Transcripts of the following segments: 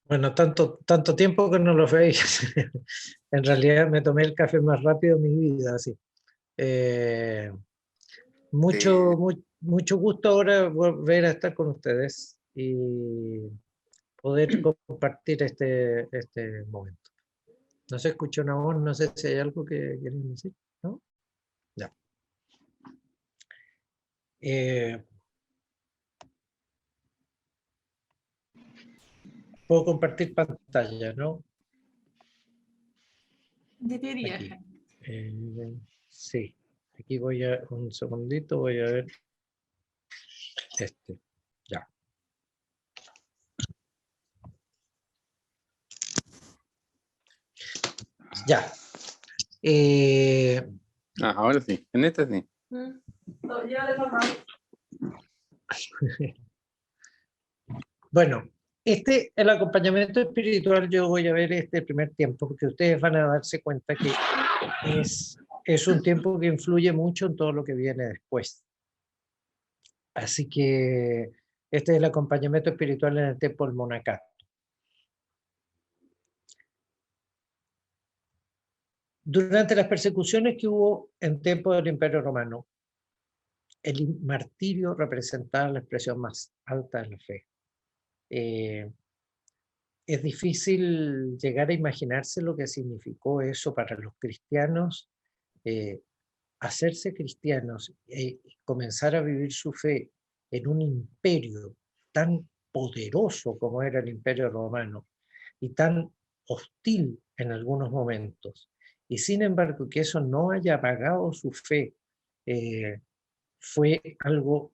Bueno, tanto tiempo que no lo veía. En realidad me tomé el café más rápido de mi vida, así. Eh, Sí, mucho gusto ahora volver a estar con ustedes y poder compartir este momento. No se escucha una voz, no sé si hay algo que quieren decir, ¿no? Ya. Eh, Puedo compartir pantalla, ¿no? Debería. Aquí. Sí. Aquí un segundito, voy a ver este. Ya. Ya. ahora sí, en esta sí. Bueno, el acompañamiento espiritual, yo voy a ver este primer tiempo, porque ustedes van a darse cuenta que es un tiempo que influye mucho en todo lo que viene después. Así que este es el acompañamiento espiritual en el tiempo del monacato. Durante las persecuciones que hubo en tiempo del Imperio Romano, el martirio representaba la expresión más alta de la fe. Es difícil llegar a imaginarse lo que significó eso para los cristianos, hacerse cristianos y comenzar a vivir su fe en un imperio tan poderoso como era el Imperio Romano y tan hostil en algunos momentos. Y sin embargo, que eso no haya apagado su fe, fue algo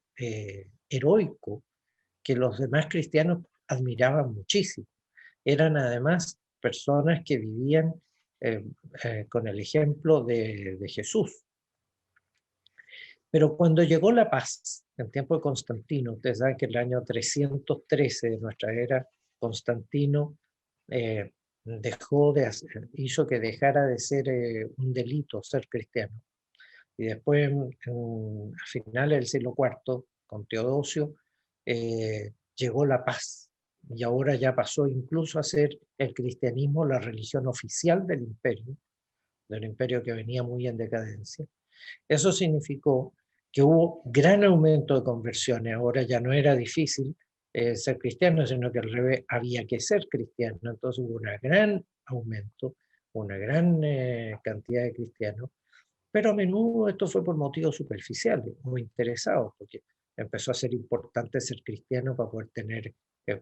heroico que los demás cristianos admiraban muchísimo. Eran además personas que vivían eh, con el ejemplo de Jesús. Pero cuando llegó la paz, en tiempo de Constantino, ustedes saben que en el año 313 de nuestra era, Constantino eh, hizo que dejara de ser un delito ser cristiano. Y después, a finales del siglo IV, con Teodosio, llegó la paz. Y ahora ya pasó incluso a ser el cristianismo la religión oficial del imperio que venía muy en decadencia. Eso significó que hubo gran aumento de conversiones. Ahora ya no era difícil ser cristiano, sino que al revés había que ser cristiano. Entonces hubo un gran aumento, una gran cantidad de cristianos, pero a menudo esto fue por motivos superficiales, muy interesados, porque empezó a ser importante ser cristiano para poder tener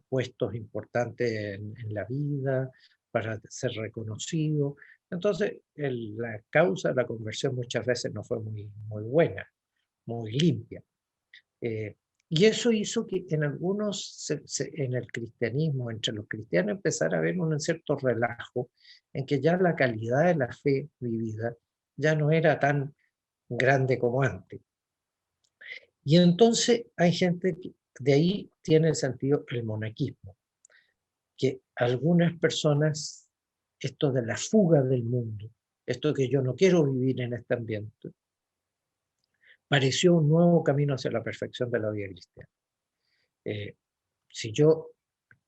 puestos importantes en la vida, para ser reconocido. Entonces, la causa de la conversión muchas veces no fue muy buena, muy limpia. Eh, y eso hizo que en en el cristianismo, entre los cristianos, empezara a haber un cierto relajo en que ya la calidad de la fe vivida ya no era tan grande como antes. Y entonces hay gente que de ahí tiene el sentido el monaquismo, que algunas personas, esto de la fuga del mundo, esto de que yo no quiero vivir en este ambiente, pareció un nuevo camino hacia la perfección de la vida cristiana. Eh, si yo,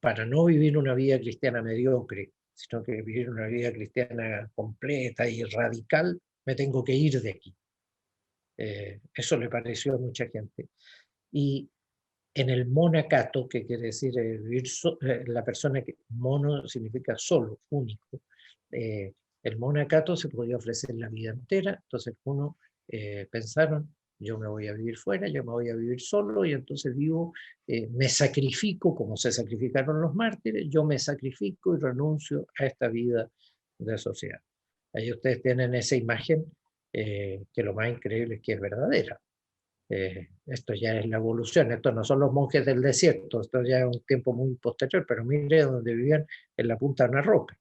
para no vivir una vida cristiana mediocre, sino que vivir una vida cristiana completa y radical, me tengo que ir de aquí. Eso le pareció a mucha gente. Y en el monacato, que quiere decir vivir la persona que mono significa solo, único, el monacato se podía ofrecer la vida entera. Entonces uno pensaron, yo me voy a vivir fuera, yo me voy a vivir solo y entonces vivo, me sacrifico como se sacrificaron los mártires, yo me sacrifico y renuncio a esta vida de sociedad. Ahí ustedes tienen esa imagen que lo más increíble es que es verdadera. Esto ya es la evolución, estos no son los monjes del desierto, esto ya es un tiempo muy posterior, pero mire donde vivían en la punta de una roca,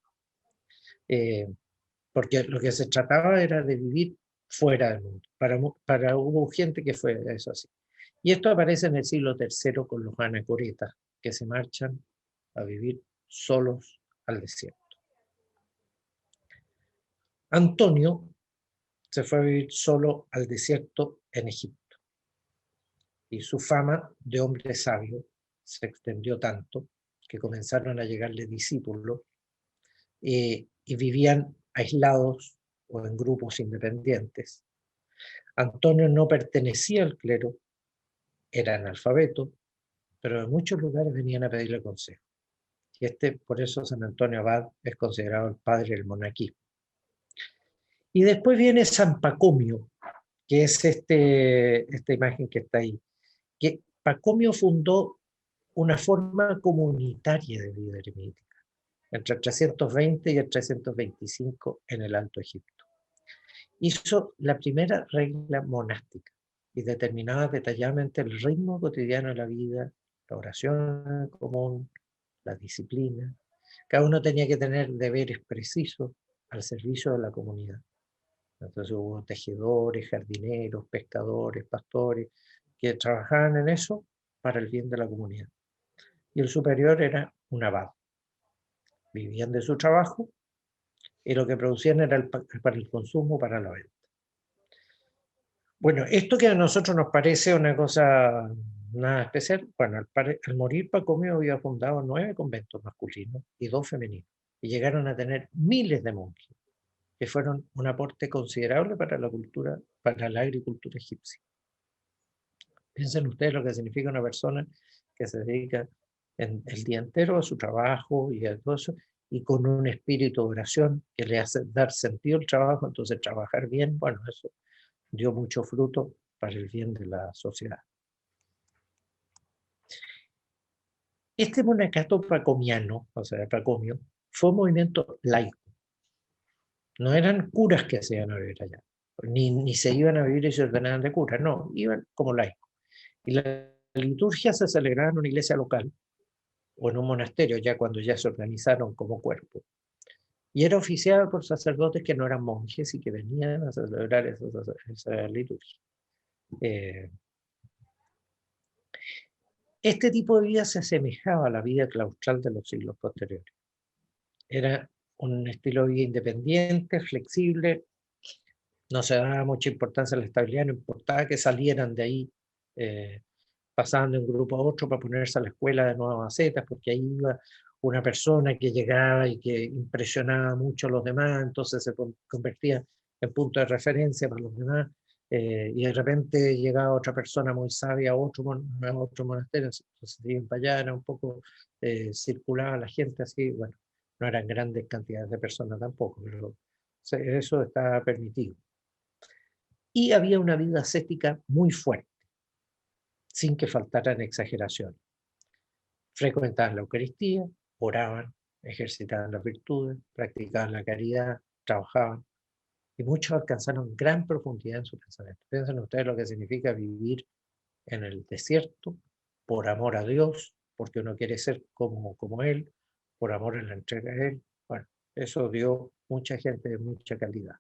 eh, porque lo que se trataba era de vivir fuera del mundo. Hubo gente que fue eso así. Y esto aparece en el siglo III con los anacoretas, que se marchan a vivir solos al desierto. Antonio se fue a vivir solo al desierto en Egipto. Y su fama de hombre sabio se extendió tanto que comenzaron a llegarle discípulos, y vivían aislados o en grupos independientes. Antonio no pertenecía al clero, era analfabeto, pero en muchos lugares venían a pedirle consejo. Y por eso San Antonio Abad es considerado el padre del monaquismo. Y después viene San Pacomio, que es esta imagen que está ahí. Que Pacomio fundó una forma comunitaria de vida eremítica entre el 320 y el 325 en el Alto Egipto. Hizo la primera regla monástica y determinaba detalladamente el ritmo cotidiano de la vida, la oración común, la disciplina. Cada uno tenía que tener deberes precisos al servicio de la comunidad. Entonces hubo tejedores, jardineros, pescadores, pastores, que trabajaban en eso para el bien de la comunidad. Y el superior era un abad. Vivían de su trabajo y lo que producían era para el consumo, para la venta. Bueno, esto que a nosotros nos parece una cosa nada especial, bueno, al morir Pacomio había fundado 9 conventos masculinos y 2 femeninos, y llegaron a tener miles de monjes, que fueron un aporte considerable para la cultura, para la agricultura egipcia. Piensen ustedes lo que significa una persona que se dedica el día entero a su trabajo y a todo eso, y con un espíritu de oración que le hace dar sentido al trabajo, entonces trabajar bien, bueno, eso dio mucho fruto para el bien de la sociedad. Este monacato pacomiano, o sea, Pacomio, fue un movimiento laico. No eran curas que se iban a vivir allá, ni se iban a vivir y se ordenaban de curas, no, iban como laicos. Y la liturgia se celebraba en una iglesia local o en un monasterio, ya cuando ya se organizaron como cuerpo. Y era oficiada por sacerdotes que no eran monjes y que venían a celebrar esa liturgia. Este tipo de vida se asemejaba a la vida claustral de los siglos posteriores. Era un estilo de vida independiente, flexible, no se daba mucha importancia a la estabilidad, no importaba que salieran de ahí, pasaban de un grupo a otro para ponerse a la escuela de nuevas macetas, porque ahí iba una persona que llegaba y que impresionaba mucho a los demás, entonces se convertía en punto de referencia para los demás, y de repente llegaba otra persona muy sabia a otro monasterio, entonces se iban para allá, era un poco, circulaba la gente así, bueno, no eran grandes cantidades de personas tampoco, pero eso estaba permitido. Y había una vida ascética muy fuerte, sin que faltaran exageraciones. Frecuentaban la Eucaristía, oraban, ejercitaban las virtudes, practicaban la caridad, trabajaban, y muchos alcanzaron gran profundidad en su pensamiento. Piensen ustedes lo que significa vivir en el desierto por amor a Dios, porque uno quiere ser como Él, por amor en la entrega a Él. Bueno, eso dio mucha gente de mucha calidad.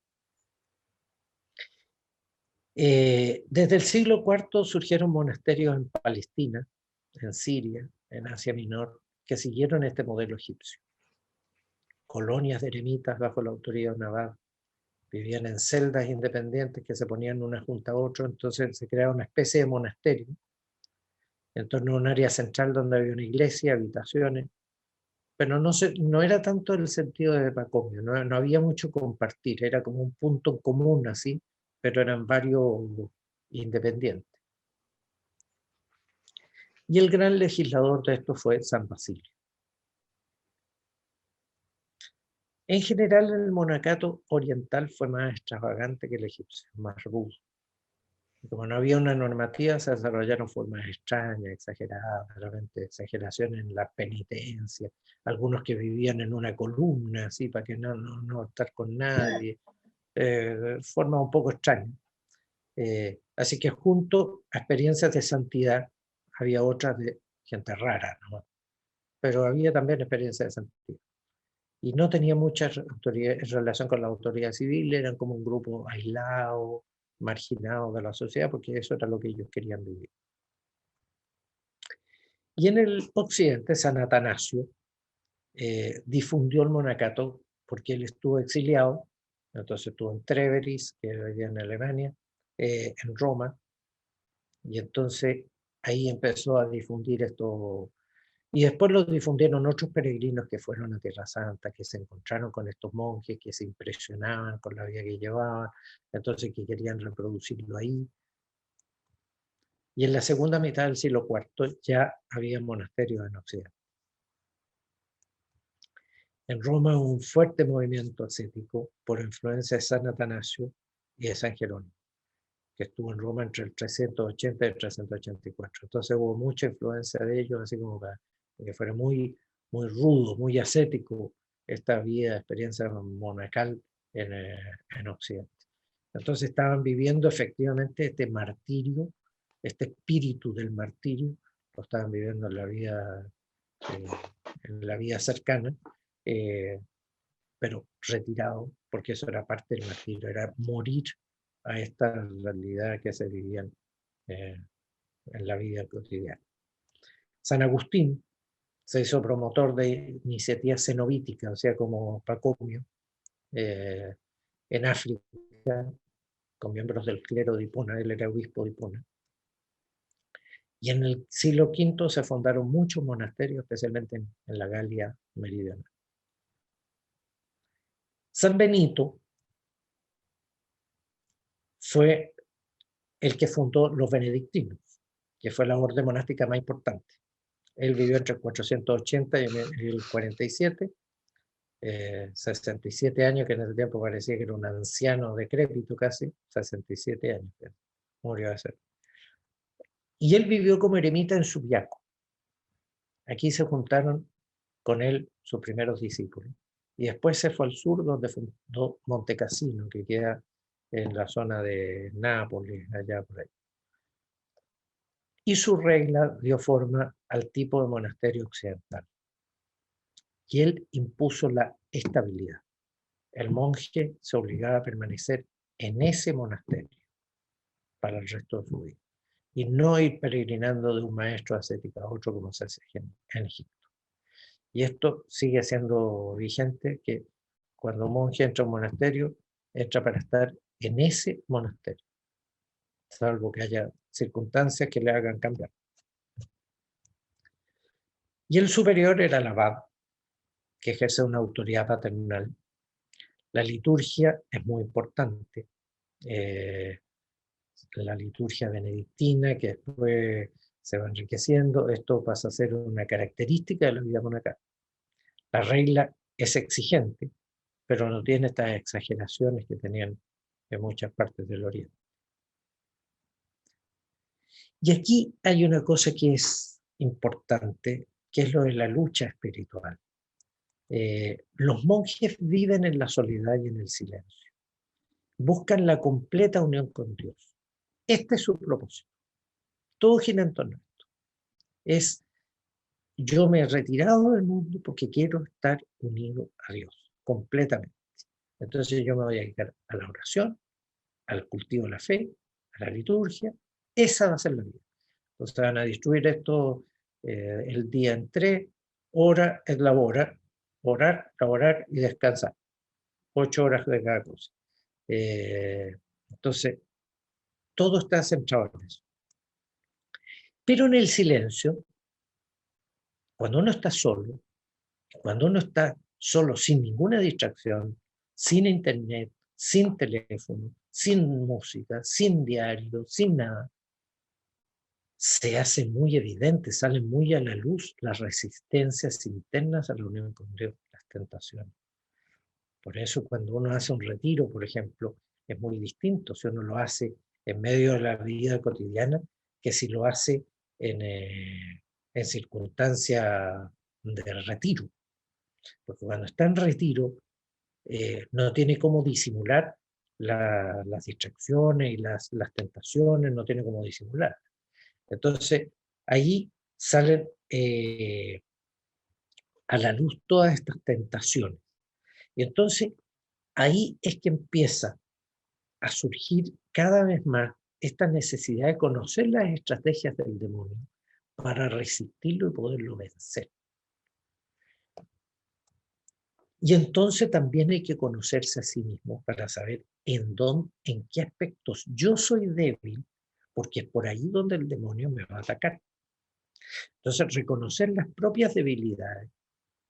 Desde el siglo IV surgieron monasterios en Palestina, en Siria, en Asia Menor, que siguieron este modelo egipcio. Colonias de eremitas bajo la autoridad de un abad, vivían en celdas independientes que se ponían una junto a otra, entonces se creaba una especie de monasterio en torno a un área central donde había una iglesia, habitaciones, pero no era tanto el sentido de Pacomio, no había mucho compartir, era como un punto común así, pero eran varios independientes. Y el gran legislador de esto fue San Basilio. En general, el monacato oriental fue más extravagante que el egipcio, más rudo. Y como no había una normativa, se desarrollaron formas extrañas, exageradas, realmente exageraciones en la penitencia, algunos que vivían en una columna, así, para que no estar con nadie, formas un poco extrañas. Así que junto a experiencias de santidad, había otras de gente rara, ¿no? Pero había también experiencias de santidad. Y no tenía mucha relación con la autoridad civil, eran como un grupo aislado, marginado de la sociedad, porque eso era lo que ellos querían vivir. Y en el occidente, San Atanasio difundió el monacato porque él estuvo exiliado, entonces estuvo en Treveris, que vivía en Alemania, en Roma, y entonces ahí empezó a difundir Y después lo difundieron otros peregrinos que fueron a Tierra Santa, que se encontraron con estos monjes, que se impresionaban con la vida que llevaban, entonces que querían reproducirlo ahí. Y en la segunda mitad del siglo IV ya había monasterios en Occidente. En Roma hubo un fuerte movimiento ascético por influencia de San Atanasio y de San Jerónimo, que estuvo en Roma entre el 380 y el 384. Entonces hubo mucha influencia de ellos, así como para que fuera muy, muy rudo, muy ascético esta vida, experiencia monacal en Occidente. Entonces estaban viviendo efectivamente este martirio, este espíritu del martirio, lo estaban viviendo eh, en la vida cercana, pero retirado, porque eso era parte del martirio, era morir a esta realidad que se vivían en la vida cotidiana. San Agustín se hizo promotor de iniciativas cenobíticas, o sea, como Pacomio, en África, con miembros del clero de Hipona, él era obispo de Hipona. Y en el siglo V se fundaron muchos monasterios, especialmente en la Galia meridional. San Benito fue el que fundó los benedictinos, que fue la orden monástica más importante. Él vivió entre el 480 y el 47, 67 años, que en ese tiempo parecía que era un anciano decrépito casi, 67 años, murió de ser. Y él vivió como eremita en Subiaco. Aquí se juntaron con él sus primeros discípulos. Y después se fue al sur, donde fundó Montecassino, que queda en la zona de Nápoles, allá por ahí. Y su regla dio forma al tipo de monasterio occidental. Y él impuso la estabilidad. El monje se obligaba a permanecer en ese monasterio para el resto de su vida y no ir peregrinando de un maestro ascético a otro como se hace en Egipto. Y esto sigue siendo vigente, que cuando un monje entra a un monasterio, entra para estar en ese monasterio, salvo que haya circunstancias que le hagan cambiar. Y el superior era el abad, que ejerce una autoridad paternal. La liturgia es muy importante. La liturgia benedictina, que después se va enriqueciendo, esto pasa a ser una característica de la vida monacal. La regla es exigente, pero no tiene estas exageraciones que tenían en muchas partes del Oriente. Y aquí hay una cosa que es importante, que es lo de la lucha espiritual. Los monjes viven en la soledad y en el silencio. Buscan la completa unión con Dios. Este es su propósito. Todo gira en torno a esto. Es, yo me he retirado del mundo porque quiero estar unido a Dios, completamente. Entonces yo me voy a dedicar a la oración, al cultivo de la fe, a la liturgia. Esa va a ser la vida. Entonces van a distribuir esto el día en 3, hora es labora, orar, laborar y descansar. 8 horas de cada cosa. Entonces, todo está centrado en eso. Pero en el silencio, cuando uno está solo, cuando uno está solo sin ninguna distracción, sin internet, sin teléfono, sin música, sin diario, sin nada, se hace muy evidente, salen muy a la luz las resistencias internas a la unión con Dios, las tentaciones. Por eso cuando uno hace un retiro, por ejemplo, es muy distinto si uno lo hace en medio de la vida cotidiana que si lo hace en circunstancias de retiro. Porque cuando está en retiro, no tiene cómo disimular las distracciones y las tentaciones, no tiene cómo disimular. Entonces, ahí salen a la luz todas estas tentaciones. Y entonces, ahí es que empieza a surgir cada vez más esta necesidad de conocer las estrategias del demonio para resistirlo y poderlo vencer. Y entonces también hay que conocerse a sí mismo para saber en qué aspectos yo soy débil, porque es por ahí donde el demonio me va a atacar. Entonces, reconocer las propias debilidades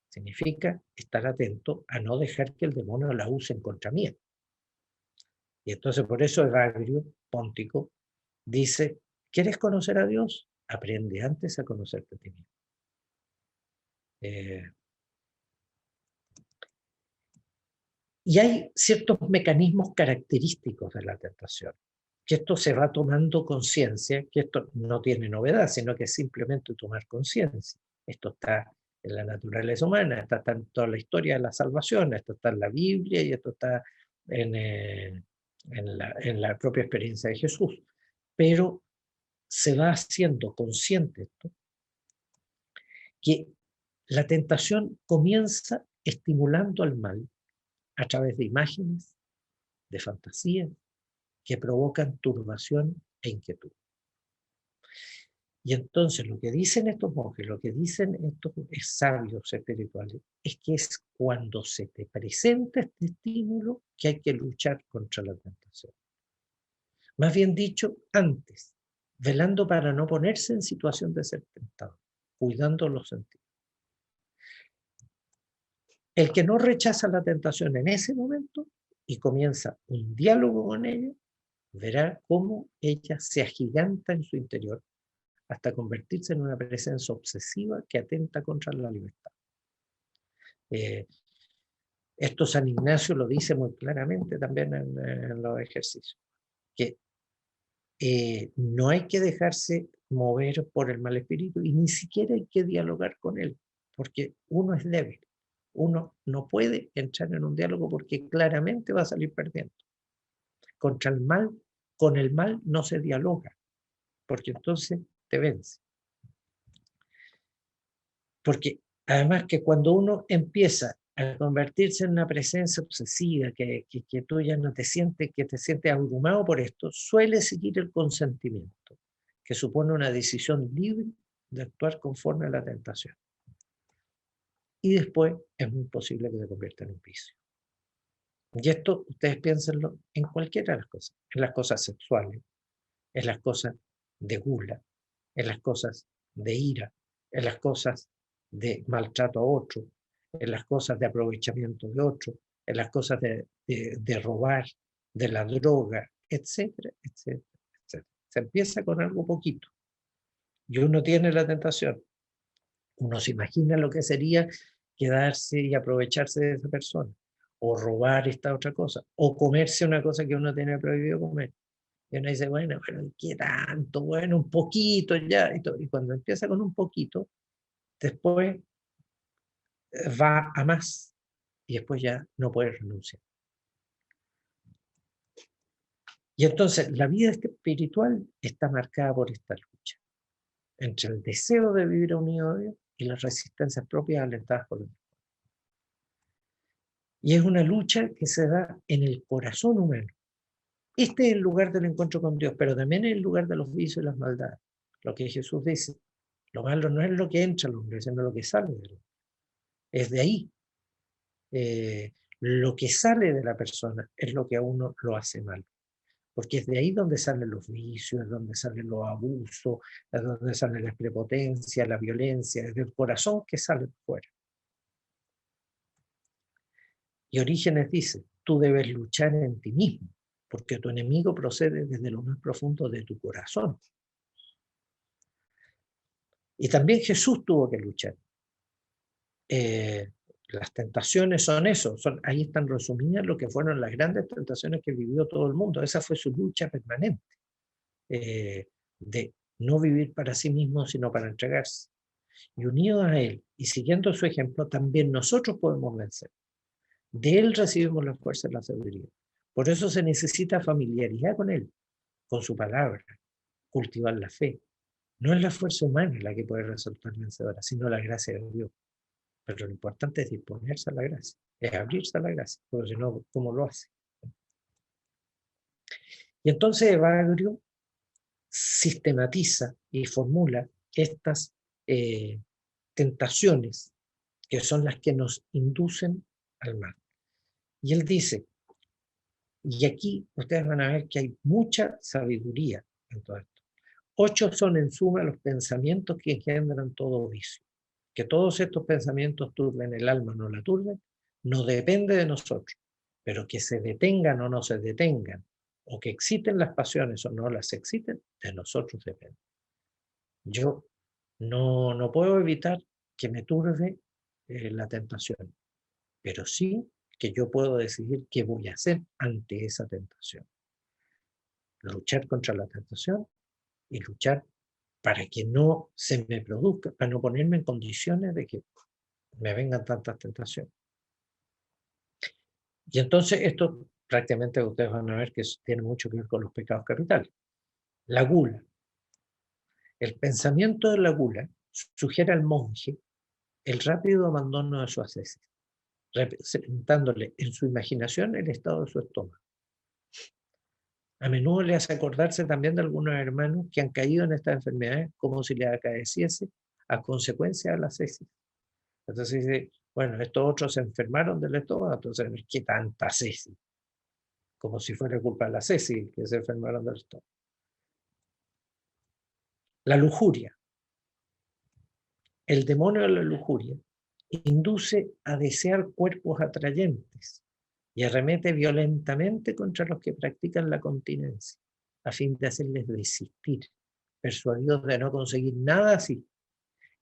significa estar atento a no dejar que el demonio la use en contra mía. Y entonces por eso Evagrio, Póntico, dice, ¿quieres conocer a Dios? Aprende antes a conocerte a ti mismo. Y hay ciertos mecanismos característicos de la tentación, que esto se va tomando conciencia, que esto no tiene novedad, sino que es simplemente tomar conciencia. Esto está en la naturaleza humana, esto está en toda la historia de la salvación, esto está en la Biblia y esto está en la propia experiencia de Jesús. Pero se va haciendo consciente esto, que la tentación comienza estimulando al mal a través de imágenes, de fantasías, que provocan turbación e inquietud. Y entonces lo que dicen estos monjes, lo que dicen estos sabios espirituales, es que es cuando se te presenta este estímulo que hay que luchar contra la tentación. Más bien dicho, antes, velando para no ponerse en situación de ser tentado, cuidando los sentidos. El que no rechaza la tentación en ese momento y comienza un diálogo con ella, verá cómo ella se agiganta en su interior hasta convertirse en una presencia obsesiva que atenta contra la libertad. Esto San Ignacio lo dice muy claramente también en los ejercicios, que no hay que dejarse mover por el mal espíritu y ni siquiera hay que dialogar con él, porque uno es débil. Uno no puede entrar en un diálogo porque claramente va a salir perdiendo. Contra el mal, con el mal no se dialoga, porque entonces te vence. Porque además que cuando uno empieza a convertirse en una presencia obsesiva, que tú ya no te sientes, que te sientes abrumado por esto, suele seguir el consentimiento, que supone una decisión libre de actuar conforme a la tentación. Y después es muy posible que se convierta en un vicio. Y esto, ustedes piénsenlo en cualquiera de las cosas, en las cosas sexuales, en las cosas de gula, en las cosas de ira, en las cosas de maltrato a otro, en las cosas de aprovechamiento de otro, en las cosas de robar, de la droga, etcétera, etcétera, etcétera. Se empieza con algo poquito y uno tiene la tentación. Uno se imagina lo que sería quedarse y aprovecharse de esa persona, o robar esta otra cosa, o comerse una cosa que uno tiene prohibido comer. Y uno dice, bueno, pero ¿qué tanto? Bueno, un poquito ya. Y cuando empieza con un poquito, después va a más. Y después ya no puede renunciar. Y entonces la vida espiritual está marcada por esta lucha entre el deseo de vivir unido a Dios y las resistencias propias alentadas por Dios. Y es una lucha que se da en el corazón humano. Este es el lugar del encuentro con Dios, pero también es el lugar de los vicios y las maldades. Lo que Jesús dice, lo malo no es lo que entra al hombre, sino lo que sale del hombre. Es de ahí. Lo que sale de la persona es lo que a uno lo hace mal. Porque es de ahí donde salen los vicios, es donde salen los abusos, es donde sale la prepotencia, la violencia, es del corazón que sale fuera. Y Orígenes dice, tú debes luchar en ti mismo, porque tu enemigo procede desde lo más profundo de tu corazón. Y también Jesús tuvo que luchar. Las tentaciones son eso, ahí están resumidas lo que fueron las grandes tentaciones que vivió todo el mundo. Esa fue su lucha permanente, de no vivir para sí mismo, sino para entregarse. Y unidos a Él, y siguiendo su ejemplo, también nosotros podemos vencer. De Él recibimos la fuerza y la sabiduría. Por eso se necesita familiaridad con Él, con su palabra, cultivar la fe. No es la fuerza humana la que puede resultar vencedora, sino la gracia de Dios. Pero lo importante es disponerse a la gracia, es abrirse a la gracia, porque si no, ¿cómo lo hace? Y entonces Evagrio sistematiza y formula estas tentaciones que son las que nos inducen al mal. Y él dice, y aquí ustedes van a ver que hay mucha sabiduría en todo esto. 8 son en suma los pensamientos que engendran todo vicio. Que todos estos pensamientos turben el alma o no la turben, no depende de nosotros, pero que se detengan o no se detengan, o que exciten las pasiones o no las exciten, de nosotros depende. Yo no puedo evitar que me turbe la tentación, pero sí que yo puedo decidir qué voy a hacer ante esa tentación. Luchar contra la tentación y luchar para que no se me produzca, para no ponerme en condiciones de que me vengan tantas tentaciones. Y entonces esto prácticamente ustedes van a ver que tiene mucho que ver con los pecados capitales. La gula. El pensamiento de la gula sugiere al monje el rápido abandono de su ascesis, representándole en su imaginación el estado de su estómago. A menudo le hace acordarse también de algunos hermanos que han caído en estas enfermedades como si les acaeciese a consecuencia de la ascesis. Entonces dice, bueno, estos otros se enfermaron del estómago, entonces, ¿qué tanta ascesis? Como si fuera culpa de la ascesis que se enfermaron del estómago. La lujuria. El demonio de la lujuria induce a desear cuerpos atrayentes y arremete violentamente contra los que practican la continencia, a fin de hacerles desistir, persuadidos de no conseguir nada así,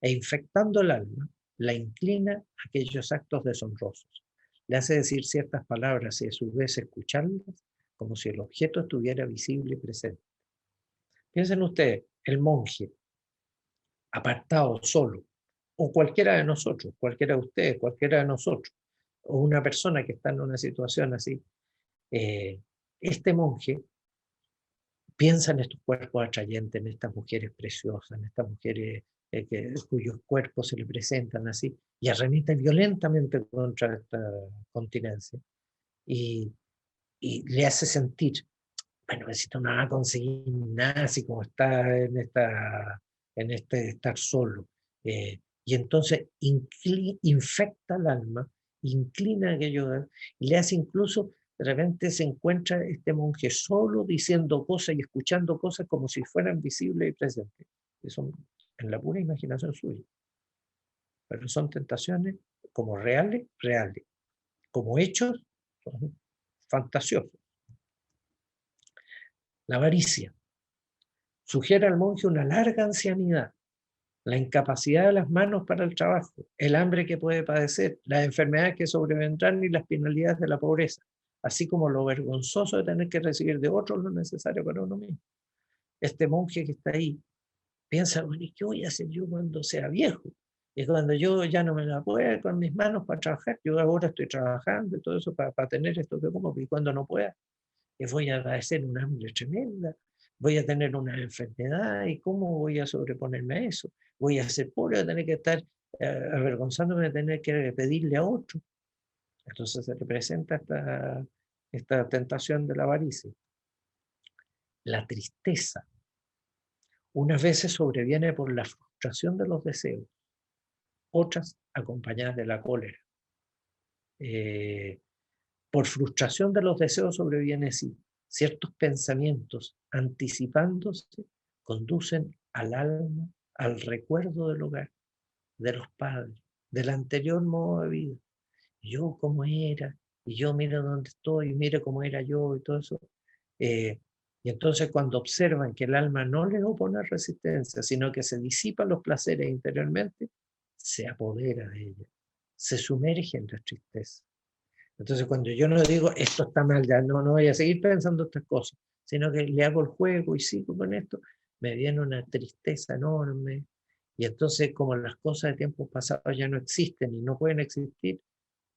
e infectando el alma, la inclina a aquellos actos deshonrosos. Le hace decir ciertas palabras y a su vez escucharlas como si el objeto estuviera visible y presente. Piensen ustedes, el monje, apartado, solo, o cualquiera de nosotros, cualquiera de ustedes, cualquiera de nosotros, o una persona que está en una situación así, este monje piensa en estos cuerpos atrayentes, en estas mujeres preciosas, en estas mujeres cuyos cuerpos se le presentan así, y arremete violentamente contra esta continencia. Y le hace sentir, bueno, esto no va a conseguir nada así como está en este estar solo. Y entonces infecta el alma, inclina aquello, y le hace incluso, de repente se encuentra este monje solo diciendo cosas y escuchando cosas como si fueran visibles y presentes, que son en la pura imaginación suya. Pero son tentaciones como reales, como hechos, son fantasiosos. La avaricia sugiere al monje una larga ancianidad, la incapacidad de las manos para el trabajo, el hambre que puede padecer, las enfermedades que sobrevendrán y las penalidades de la pobreza, así como lo vergonzoso de tener que recibir de otros lo necesario para uno mismo. Este monje que está ahí piensa, bueno, ¿y qué voy a hacer yo cuando sea viejo? Y cuando yo ya no me la pueda con mis manos para trabajar, yo ahora estoy trabajando y todo eso para tener esto que como, y cuando no pueda, que voy a padecer un hambre tremenda, voy a tener una enfermedad y cómo voy a sobreponerme a eso. Voy a ser pobre, voy a tener que estar avergonzándome de tener que pedirle a otro. Entonces se representa esta tentación de la avaricia. La tristeza unas veces sobreviene por la frustración de los deseos, otras acompañadas de la cólera. Por frustración de los deseos sobreviene sí. Ciertos pensamientos anticipándose conducen al alma al recuerdo del hogar, de los padres, del anterior modo de vida. Yo cómo era, y yo mira dónde estoy, mira cómo era yo y todo eso. Y entonces cuando observan que el alma no les opone resistencia, sino que se disipan los placeres interiormente, se apodera de ella, se sumerge en la tristeza. Entonces cuando yo no digo esto está mal, ya no voy a seguir pensando estas cosas, sino que le hago el juego y sigo con esto, me viene una tristeza enorme. Y entonces como las cosas de tiempos pasados ya no existen y no pueden existir,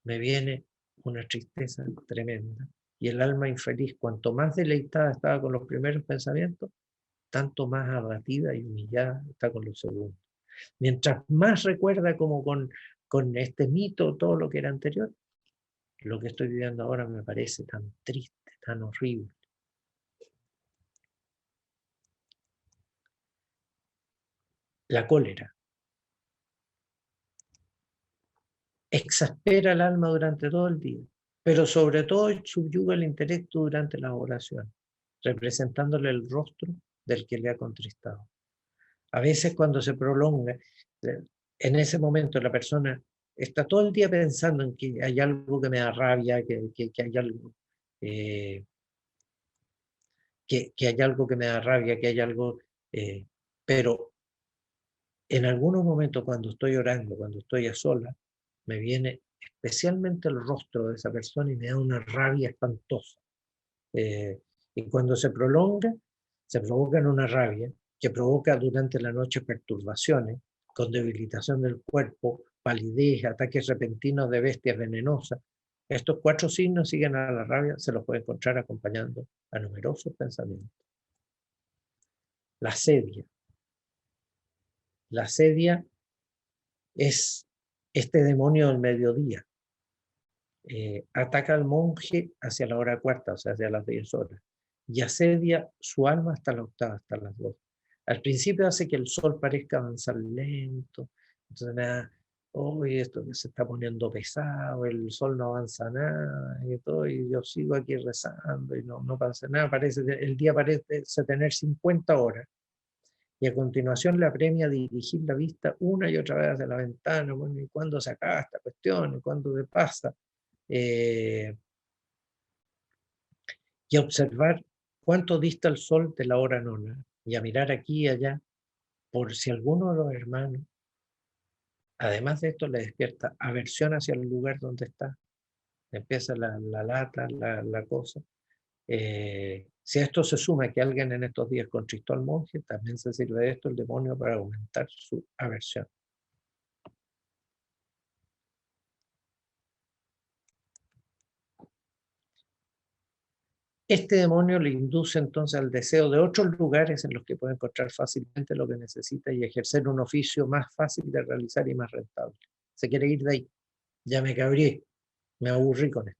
me viene una tristeza tremenda. Y el alma infeliz, cuanto más deleitada estaba con los primeros pensamientos, tanto más abatida y humillada está con los segundos. Mientras más recuerda como con este mito todo lo que era anterior, lo que estoy viviendo ahora me parece tan triste, tan horrible. La cólera exaspera el alma durante todo el día, pero sobre todo subyuga el intelecto durante la oración, representándole el rostro del que le ha contristado. A veces cuando se prolonga, en ese momento la persona está todo el día pensando en que hay algo que me da rabia, que hay algo, que hay algo que me da rabia, que hay algo, pero en algunos momentos cuando estoy orando, cuando estoy a solas, me viene especialmente el rostro de esa persona y me da una rabia espantosa. Y cuando se prolonga, se provoca en una rabia que provoca durante la noche perturbaciones, con debilitación del cuerpo, palidez, ataques repentinos de bestias venenosas. Estos 4 signos siguen a la rabia, se los puede encontrar acompañando a numerosos pensamientos. La sedia. La sedia es este demonio del mediodía. Ataca al monje hacia la hora cuarta, o sea, hacia las 10 horas, y asedia su alma hasta la octava, hasta las 2. Al principio hace que el sol parezca avanzar lento, entonces me da, oye, esto que se está poniendo pesado, el sol no avanza nada, y todo, y yo sigo aquí rezando, y no pasa nada, el día parece tener 50 horas, y a continuación le apremia dirigir la vista una y otra vez hacia la ventana, bueno, ¿y cuándo se acaba esta cuestión? ¿Y cuándo se pasa? Y a observar cuánto dista el sol de la hora nona, y a mirar aquí y allá, por si alguno de los hermanos, además de esto, le despierta aversión hacia el lugar donde está, empieza la lata, la cosa. Si a esto se suma que alguien en estos días contristó al monje, también se sirve de esto el demonio para aumentar su aversión. Este demonio le induce entonces al deseo de otros lugares en los que puede encontrar fácilmente lo que necesita y ejercer un oficio más fácil de realizar y más rentable. Se quiere ir de ahí. Ya me cabré, me aburrí con esto.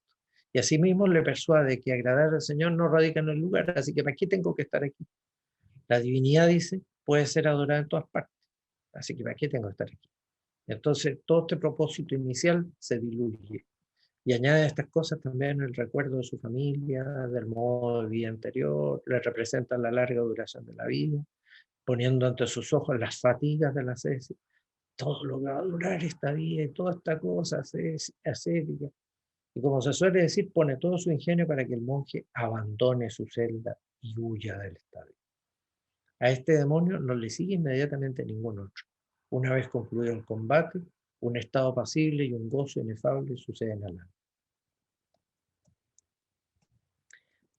Y asimismo le persuade que agradar al Señor no radica en el lugar, así que ¿para qué tengo que estar aquí? La divinidad, dice, puede ser adorada en todas partes, así que ¿para qué tengo que estar aquí? Entonces todo este propósito inicial se diluye. Y añade a estas cosas también el recuerdo de su familia, del modo de vida anterior, le representan la larga duración de la vida, poniendo ante sus ojos las fatigas de la ascesis, todo lo que va a durar esta vida y toda esta cosa ascética. Y como se suele decir, pone todo su ingenio para que el monje abandone su celda y huya del estadio. A este demonio no le sigue inmediatamente ningún otro. Una vez concluido el combate, un estado apacible y un gozo inefable suceden al alma.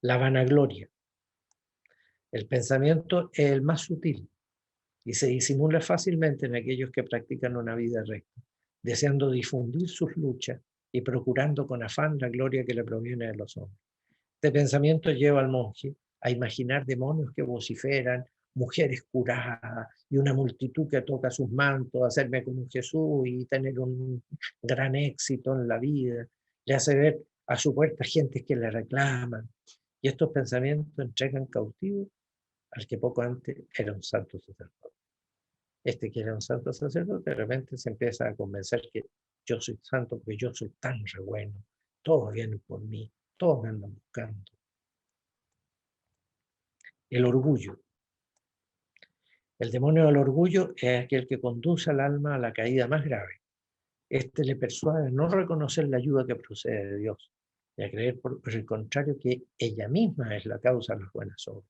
La vanagloria. El pensamiento es el más sutil y se disimula fácilmente en aquellos que practican una vida recta, deseando difundir sus luchas y procurando con afán la gloria que le proviene de los hombres. Este pensamiento lleva al monje a imaginar demonios que vociferan, mujeres curadas y una multitud que toca sus mantos, hacerme como Jesús y tener un gran éxito en la vida. Le hace ver a su puerta gente que le reclaman. Y estos pensamientos entregan cautivo al que poco antes era un santo sacerdote. Este que era un santo sacerdote, de repente se empieza a convencer que yo soy santo porque yo soy tan re bueno, todos vienen por mí, todos me andan buscando. El orgullo. El demonio del orgullo es aquel que conduce al alma a la caída más grave. Este le persuade a no reconocer la ayuda que procede de Dios y a creer por el contrario que ella misma es la causa de las buenas obras,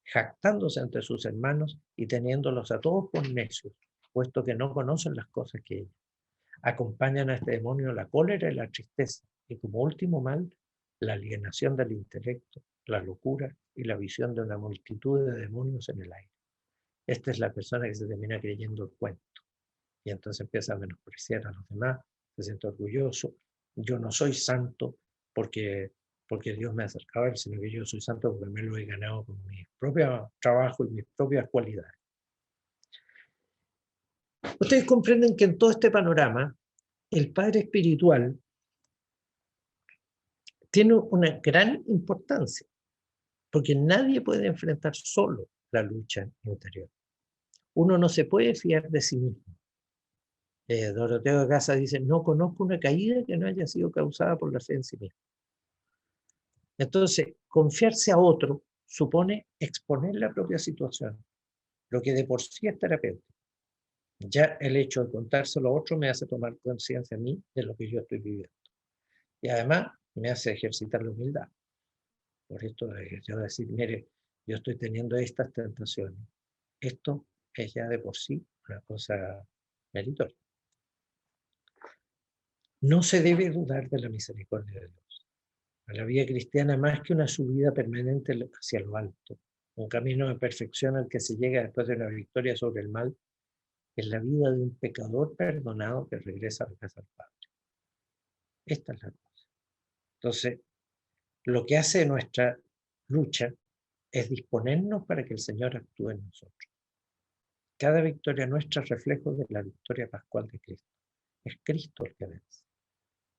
jactándose ante sus hermanos y teniéndolos a todos por necios, puesto que no conocen las cosas que ellos. Acompañan a este demonio la cólera y la tristeza, y como último mal, la alienación del intelecto, la locura y la visión de una multitud de demonios en el aire. Esta es la persona que se termina creyendo el cuento, y entonces empieza a menospreciar a los demás, se siente orgulloso. Yo no soy santo porque Dios me ha acercado a él, sino que yo soy santo porque me lo he ganado con mi propio trabajo y mis propias cualidades. Ustedes comprenden que en todo este panorama, el padre espiritual tiene una gran importancia, porque nadie puede enfrentar solo la lucha interior. Uno no se puede fiar de sí mismo. Doroteo de Casa dice, no conozco una caída que no haya sido causada por la fe en sí mismo. Entonces, confiarse a otro supone exponer la propia situación, lo que de por sí es terapéutico. Ya el hecho de contárselo a otro me hace tomar conciencia a mí de lo que yo estoy viviendo. Y además me hace ejercitar la humildad. Por esto yo decir, mire, yo estoy teniendo estas tentaciones. Esto es ya de por sí una cosa meritoria. No se debe dudar de la misericordia de Dios. La vida cristiana, más que una subida permanente hacia lo alto, un camino de perfección al que se llega después de una victoria sobre el mal, es la vida de un pecador perdonado que regresa a la casa del Padre. Esta es la cosa. Entonces, lo que hace nuestra lucha es disponernos para que el Señor actúe en nosotros. Cada victoria nuestra es reflejo de la victoria pascual de Cristo. Es Cristo el que vence.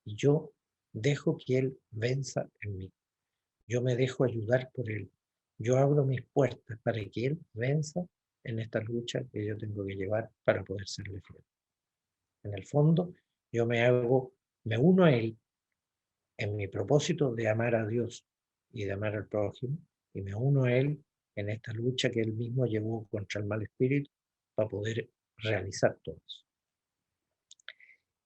Y yo dejo que Él venza en mí. Yo me dejo ayudar por Él. Yo abro mis puertas para que Él venza en esta lucha que yo tengo que llevar para poder serle fiel. En el fondo, yo me uno a Él en mi propósito de amar a Dios y de amar al prójimo, y me uno a Él en esta lucha que Él mismo llevó contra el mal espíritu para poder realizar todo eso.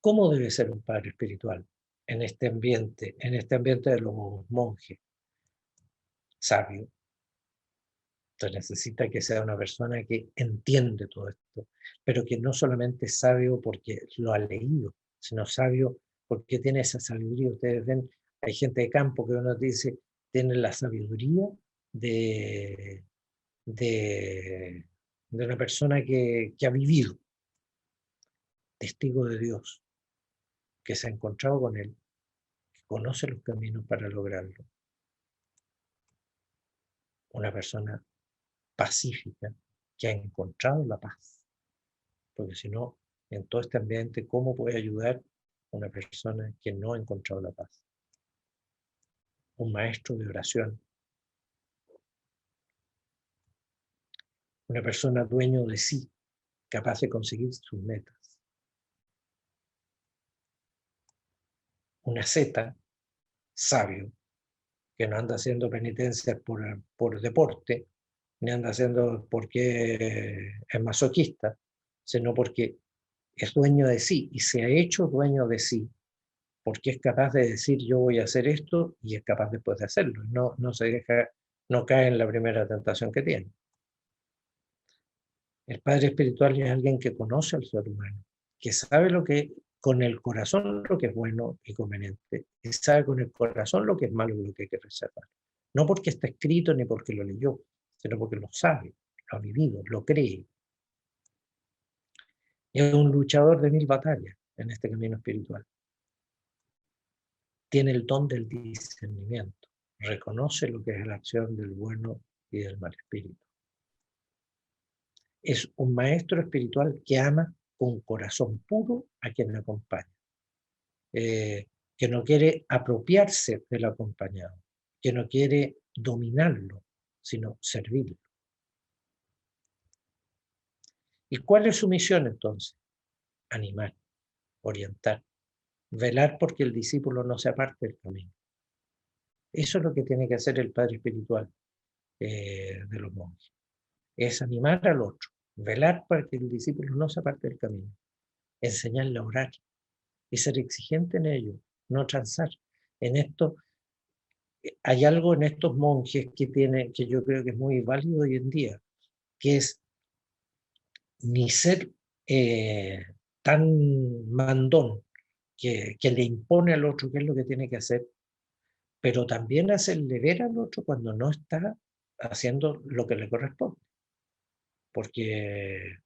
¿Cómo debe ser un padre espiritual en este ambiente de los monjes? Sabio. Entonces necesita que sea una persona que entiende todo esto, pero que no solamente es sabio porque lo ha leído, sino sabio porque tiene esa sabiduría. Ustedes ven, hay gente de campo que uno dice, tiene la sabiduría de, de, de una persona que ha vivido, testigo de Dios, que se ha encontrado con Él, que conoce los caminos para lograrlo. Una persona pacífica que ha encontrado la paz. Porque si no, en todo este ambiente, ¿cómo puede ayudar una persona que no ha encontrado la paz? Un maestro de oración, una persona dueño de sí, capaz de conseguir sus metas. Un asceta sabio, que no anda haciendo penitencias por deporte, ni anda haciendo porque es masoquista, sino porque es dueño de sí y se ha hecho dueño de sí, porque es capaz de decir yo voy a hacer esto y es capaz después de hacerlo. No se deja, no cae en la primera tentación que tiene. El padre espiritual es alguien que conoce al ser humano, que sabe lo que con el corazón lo que es bueno y conveniente, y sabe con el corazón lo que es malo y lo que hay que rechazar. No porque está escrito ni porque lo leyó, sino porque lo sabe, lo ha vivido, lo cree. Es un luchador de 1000 batallas en este camino espiritual. Tiene el don del discernimiento, reconoce lo que es la acción del bueno y del mal espíritu. Es un maestro espiritual que ama con corazón puro a quien le acompaña, que no quiere apropiarse del acompañado, que no quiere dominarlo, sino servirlo. ¿Y cuál es su misión entonces? Animar, orientar, velar porque el discípulo no se aparte del camino. Eso es lo que tiene que hacer el padre espiritual de los monjes. Es animar al otro, velar para que el discípulo no se aparte del camino, enseñarle a orar y ser exigente en ello, no transar. En esto hay algo en estos monjes que yo creo que es muy válido hoy en día, que es ni ser tan mandón que le impone al otro qué es lo que tiene que hacer, pero también hacerle ver al otro cuando no está haciendo lo que le corresponde. Porque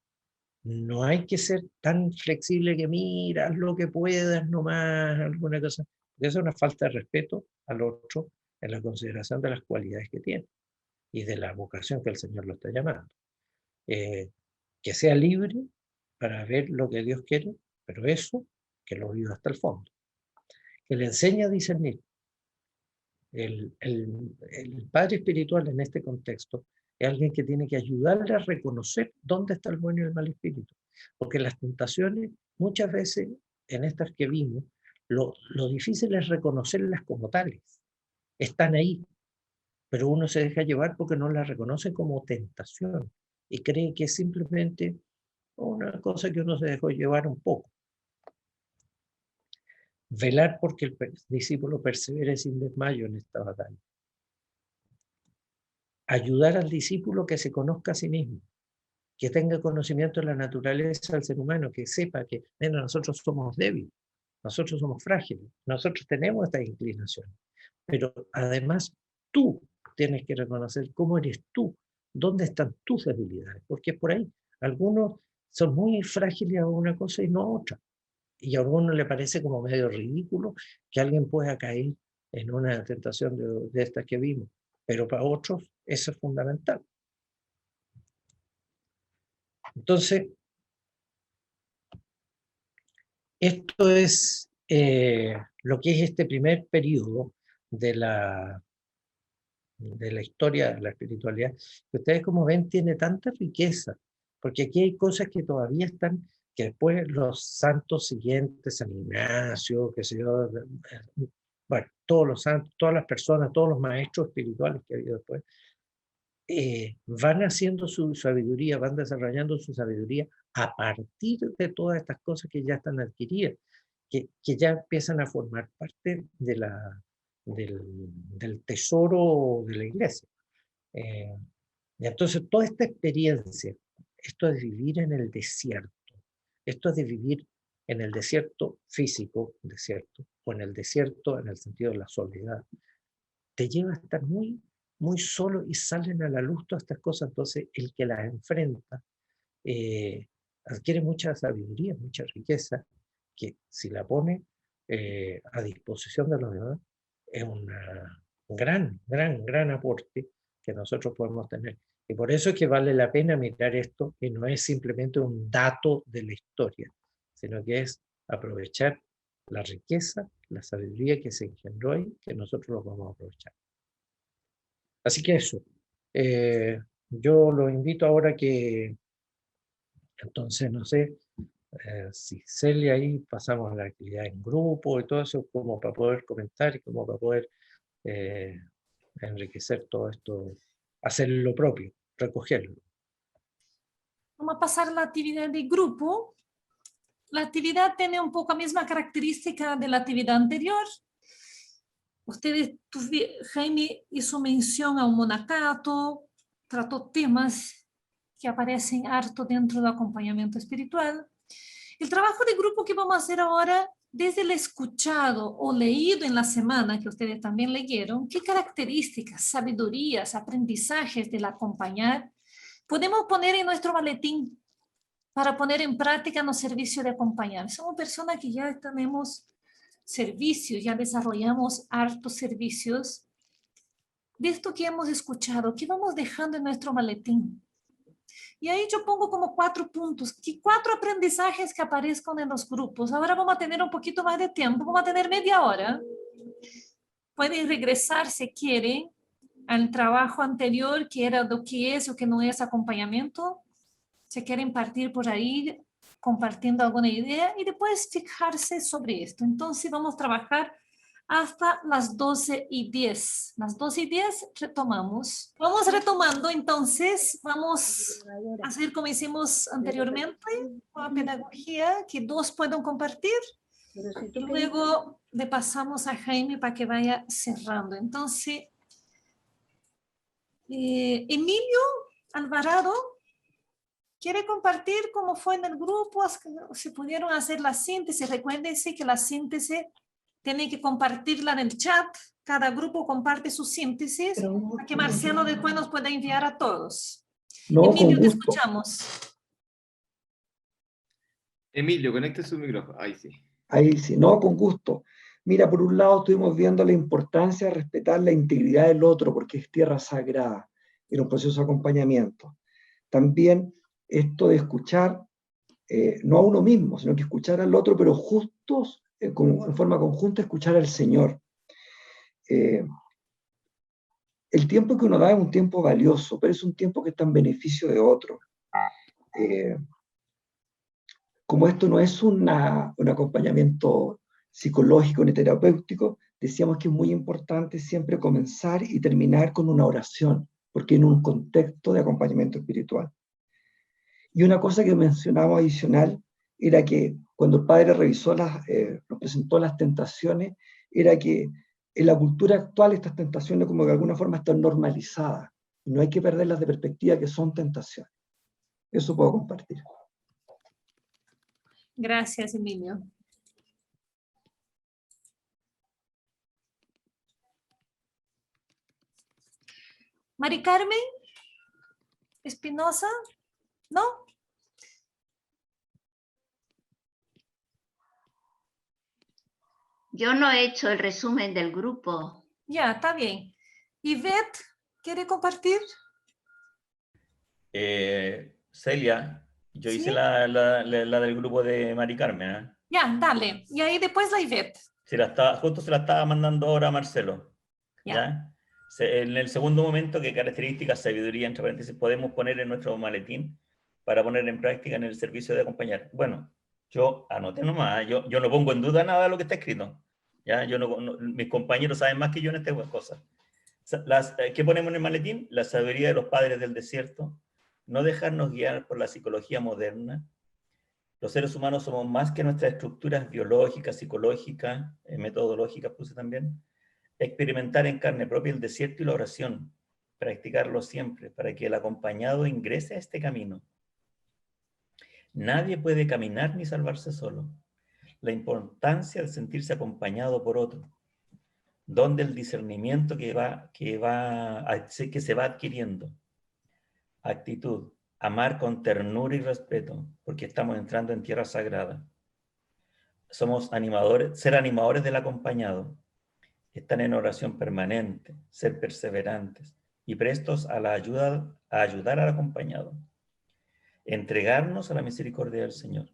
no hay que ser tan flexible que mira, haz lo que puedas nomás, alguna cosa. Porque eso es una falta de respeto al otro en la consideración de las cualidades que tiene y de la vocación que el Señor lo está llamando. Que sea libre para ver lo que Dios quiere, pero eso, que lo viva hasta el fondo. Que le enseñe a discernir. El padre espiritual en este contexto es alguien que tiene que ayudarle a reconocer dónde está el bueno y el mal espíritu. Porque las tentaciones, muchas veces, en estas que vimos, lo difícil es reconocerlas como tales. Están ahí. pero uno se deja llevar porque no la reconoce como tentación y cree que es simplemente una cosa que uno se dejó llevar un poco. Velar porque el discípulo persevere sin desmayo en esta batalla. Ayudar al discípulo que se conozca a sí mismo, que tenga conocimiento de la naturaleza del ser humano, que sepa que nosotros somos débiles, nosotros somos frágiles, nosotros tenemos estas inclinaciones, pero además tú tienes que reconocer cómo eres tú, dónde están tus debilidades, porque es por ahí. Algunos son muy frágiles a una cosa y no a otra, y a algunos le parece como medio ridículo que alguien pueda caer en una tentación de estas que vimos, pero para otros eso es fundamental. Entonces, esto es lo que es este primer periodo de la historia de la espiritualidad, que ustedes como ven tiene tanta riqueza, porque aquí hay cosas que todavía están, que después los santos siguientes, San Ignacio, qué sé yo, bueno, todos los santos, todas las personas, todos los maestros espirituales que ha habido después, van haciendo su sabiduría, van desarrollando su sabiduría a partir de todas estas cosas que ya están adquiridas, que ya empiezan a formar parte de del tesoro de la iglesia. Y entonces toda esta experiencia, esto de vivir en el desierto, esto es de vivir en el desierto físico, desierto, o en el desierto en el sentido de la soledad, te lleva a estar muy, muy solo y salen a la luz todas estas cosas. Entonces el que las enfrenta adquiere mucha sabiduría, mucha riqueza, que si la pone a disposición de los demás, es un gran aporte que nosotros podemos tener. Y por eso es que vale la pena mirar esto, que no es simplemente un dato de la historia, sino que es aprovechar la riqueza, la sabiduría que se engendró ahí, que nosotros lo vamos a aprovechar. Así que eso, yo los invito ahora que, entonces, no sé, si Celia ahí pasamos a la actividad en grupo y todo eso, como para poder comentar y como para poder eh, enriquecer todo esto, hacer lo propio, recogerlo. Vamos a pasar la actividad de grupo. La actividad tiene un poco la misma característica de la actividad anterior. Ustedes, Jaime hizo mención a un monacato, trató temas que aparecen harto dentro del acompañamiento espiritual. El trabajo de grupo que vamos a hacer ahora, desde el escuchado o leído en la semana, que ustedes también leyeron, qué características, sabidurías, aprendizajes del acompañar podemos poner en nuestro maletín para poner en práctica en el servicio de acompañar. Somos personas que ya tenemos servicios, ya desarrollamos hartos servicios. De esto que hemos escuchado, ¿qué vamos dejando en nuestro maletín? Y ahí yo pongo como 4 puntos, 4 aprendizajes que aparezcan en los grupos. Ahora vamos a tener un poquito más de tiempo, vamos a tener media hora. Pueden regresar si quieren al trabajo anterior, que era lo que es o que no es acompañamiento. Si quieren partir por ahí compartiendo alguna idea y después fijarse sobre esto. Entonces vamos a trabajar hasta las 12:10. Las 12:10 retomamos. Vamos retomando, entonces vamos a hacer como hicimos anteriormente, con la pedagogía, que 2 puedan compartir. Y luego le pasamos a Jaime para que vaya cerrando. Entonces, Emilio Alvarado, ¿quiere compartir cómo fue en el grupo? Si pudieron hacer la síntesis, recuérdense que la síntesis tienen que compartirla en el chat. Cada grupo comparte su síntesis para que Marcelo después nos pueda enviar a todos. No, Emilio, con te gusto. escuchamos. Emilio, conecte su micrófono. Ahí sí. Ahí sí, no, con gusto. Mira, por un lado estuvimos viendo la importancia de respetar la integridad del otro, porque es tierra sagrada en un proceso de acompañamiento. También esto de escuchar, no a uno mismo, sino que escuchar al otro, pero justos, en forma conjunta, escuchar al Señor. El tiempo que uno da es un tiempo valioso, pero es un tiempo que está en beneficio de otro. Como esto no es un acompañamiento psicológico ni terapéutico, decíamos que es muy importante siempre comenzar y terminar con una oración, porque en un contexto de acompañamiento espiritual. Y una cosa que mencionamos adicional era que cuando el padre revisó nos presentó las tentaciones, era que en la cultura actual estas tentaciones como que de alguna forma están normalizadas, y no hay que perderlas de perspectiva que son tentaciones. Eso puedo compartir. Gracias, Emilio. Mari Carmen Espinosa, ¿no? Yo no he hecho el resumen del grupo. Ya, está bien. Ivette, ¿quiere compartir? Celia, yo ¿Sí? hice la del grupo de Mari Carmen, ¿eh? Ya, dale. Y ahí después la Ivette. Justo se la estaba mandando ahora a Marcelo. Ya. En el segundo momento, ¿qué características, sabiduría, entre paréntesis, podemos poner en nuestro maletín para poner en práctica en el servicio de acompañar? Bueno, yo anoté nomás, yo no pongo en duda nada de lo que está escrito. ¿Ya? Mis compañeros saben más que yo en estas cosas. ¿Qué ponemos en el maletín? La sabiduría de los padres del desierto, no dejarnos guiar por la psicología moderna. Los seres humanos somos más que nuestras estructuras biológicas, psicológicas, metodológicas, puse también. Experimentar en carne propia el desierto y la oración, practicarlo siempre, para que el acompañado ingrese a este camino. Nadie puede caminar ni salvarse solo. La importancia de sentirse acompañado por otro, donde el discernimiento que se va adquiriendo. Actitud, amar con ternura y respeto, porque estamos entrando en tierra sagrada. Somos animadores, ser animadores del acompañado. Están en oración permanente, ser perseverantes y prestos a ayudar al acompañado. Entregarnos a la misericordia del Señor.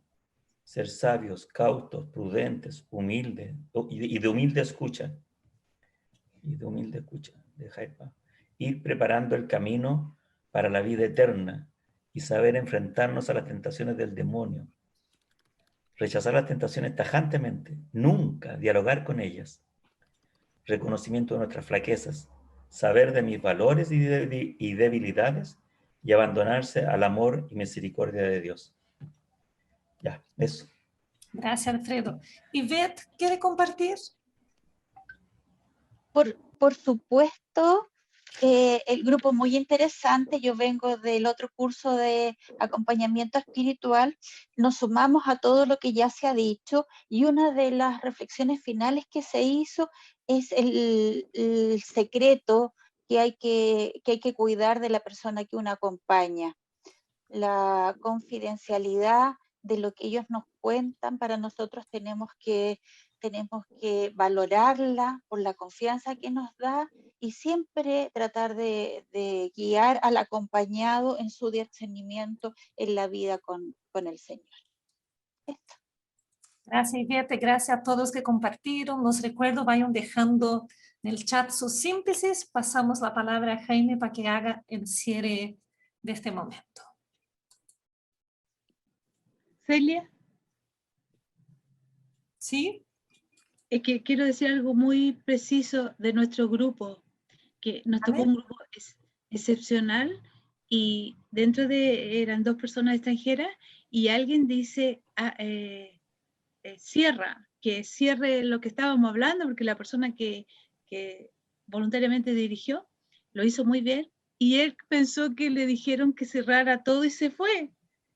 Ser sabios, cautos, prudentes, humildes y de humilde escucha. Ir preparando el camino para la vida eterna y saber enfrentarnos a las tentaciones del demonio. Rechazar las tentaciones tajantemente, nunca dialogar con ellas. Reconocimiento de nuestras flaquezas, saber de mis valores y debilidades y abandonarse al amor y misericordia de Dios. Ya, eso. Gracias, Alfredo. Ivette, ¿quiere compartir? Por supuesto, el grupo muy interesante. Yo vengo del otro curso de acompañamiento espiritual. Nos sumamos a todo lo que ya se ha dicho y una de las reflexiones finales que se hizo es el secreto que hay que cuidar de la persona que uno acompaña. La confidencialidad de lo que ellos nos cuentan, para nosotros tenemos que valorarla por la confianza que nos da y siempre tratar de guiar al acompañado en su discernimiento en la vida con el Señor. Esto. Gracias, Ivette. Gracias a todos que compartieron. Los recuerdo, vayan dejando en el chat sus síntesis. Pasamos la palabra a Jaime para que haga el cierre de este momento. Celia, ¿Sí? es que quiero decir algo muy preciso de nuestro grupo, que nos tocó un grupo excepcional y dentro eran 2 personas extranjeras y alguien dice, que cierre lo que estábamos hablando, porque la persona que voluntariamente dirigió lo hizo muy bien y él pensó que le dijeron que cerrara todo y se fue.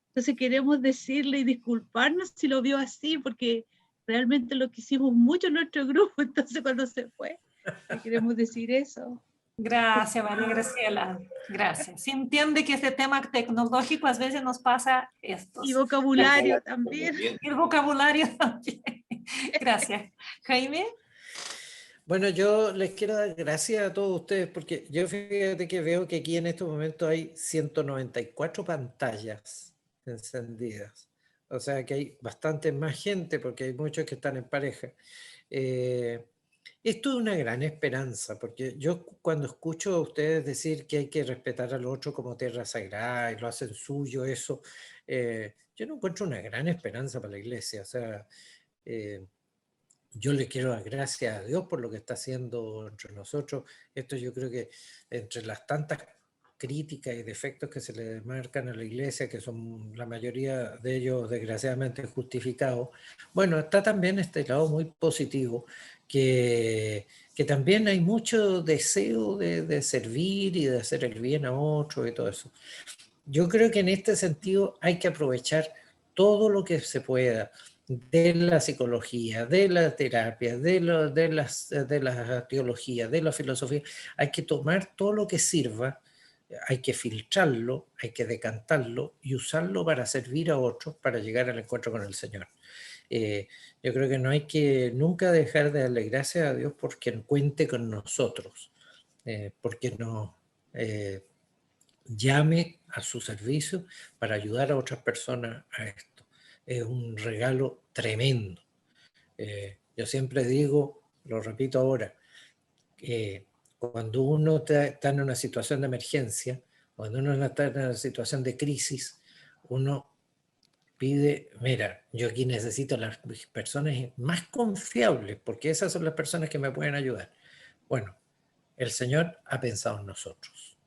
Entonces queremos decirle y disculparnos si lo vio así, porque realmente lo quisimos mucho en nuestro grupo, entonces cuando se fue, le queremos decir eso. Gracias, María Graciela. Gracias. Se entiende que este tema tecnológico a veces nos pasa esto. Y vocabulario también. Y el vocabulario también. Gracias. Jaime. Bueno, yo les quiero dar gracias a todos ustedes porque yo fíjate que veo que aquí en estos momentos hay 194 pantallas encendidas. O sea que hay bastante más gente porque hay muchos que están en pareja. Esto es una gran esperanza porque yo cuando escucho a ustedes decir que hay que respetar al otro como tierra sagrada y lo hacen suyo, eso, yo no encuentro una gran esperanza para la iglesia. O sea, yo le quiero dar gracias a Dios por lo que está haciendo entre nosotros. Esto yo creo que entre las tantas críticas y defectos que se le marcan a la iglesia, que son la mayoría de ellos desgraciadamente justificados, bueno, está también este lado muy positivo, que también hay mucho deseo de servir y de hacer el bien a otros y todo eso. Yo creo que en este sentido hay que aprovechar todo lo que se pueda de la psicología, de la terapia, de la teología, de la filosofía. Hay que tomar todo lo que sirva, hay que filtrarlo, hay que decantarlo y usarlo para servir a otros, para llegar al encuentro con el Señor. Yo creo que no hay que nunca dejar de darle gracias a Dios porque cuente con nosotros, porque nos llame a su servicio para ayudar a otras personas a esto. Es un regalo tremendo. Yo siempre digo, lo repito ahora, cuando uno está en una situación de emergencia, cuando uno está en una situación de crisis, uno pide, mira, yo aquí necesito las personas más confiables, porque esas son las personas que me pueden ayudar. Bueno, el Señor ha pensado en nosotros.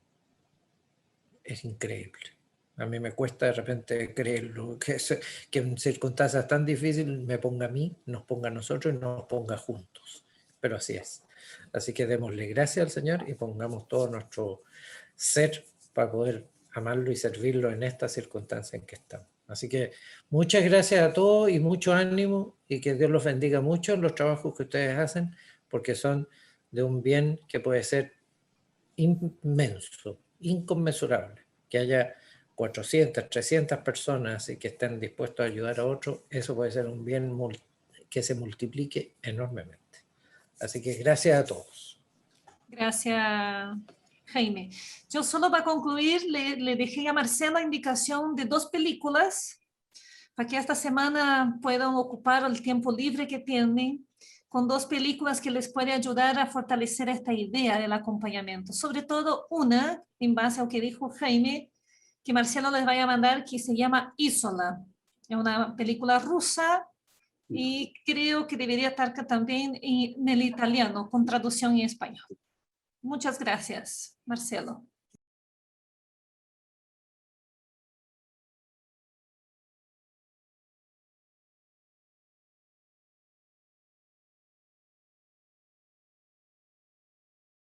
Es increíble. A mí me cuesta de repente creerlo, que en circunstancias tan difíciles me ponga a mí, nos ponga a nosotros y nos ponga juntos. Pero así es. Así que démosle gracias al Señor y pongamos todo nuestro ser para poder amarlo y servirlo en esta circunstancia en que estamos. Así que muchas gracias a todos y mucho ánimo y que Dios los bendiga mucho en los trabajos que ustedes hacen, porque son de un bien que puede ser inmenso, inconmensurable. Que haya 400, 300 personas y que estén dispuestos a ayudar a otros, eso puede ser un bien que se multiplique enormemente. Así que gracias a todos. Gracias, Jaime. Yo solo para concluir le dejé a Marcelo indicación de 2 películas para que esta semana puedan ocupar el tiempo libre que tienen con 2 películas que les puede ayudar a fortalecer esta idea del acompañamiento. Sobre todo una, en base a lo que dijo Jaime, que Marcelo les vaya a mandar, que se llama Isola. Es una película rusa y creo que debería estar también en el italiano, con traducción en español. Muchas gracias, Marcelo.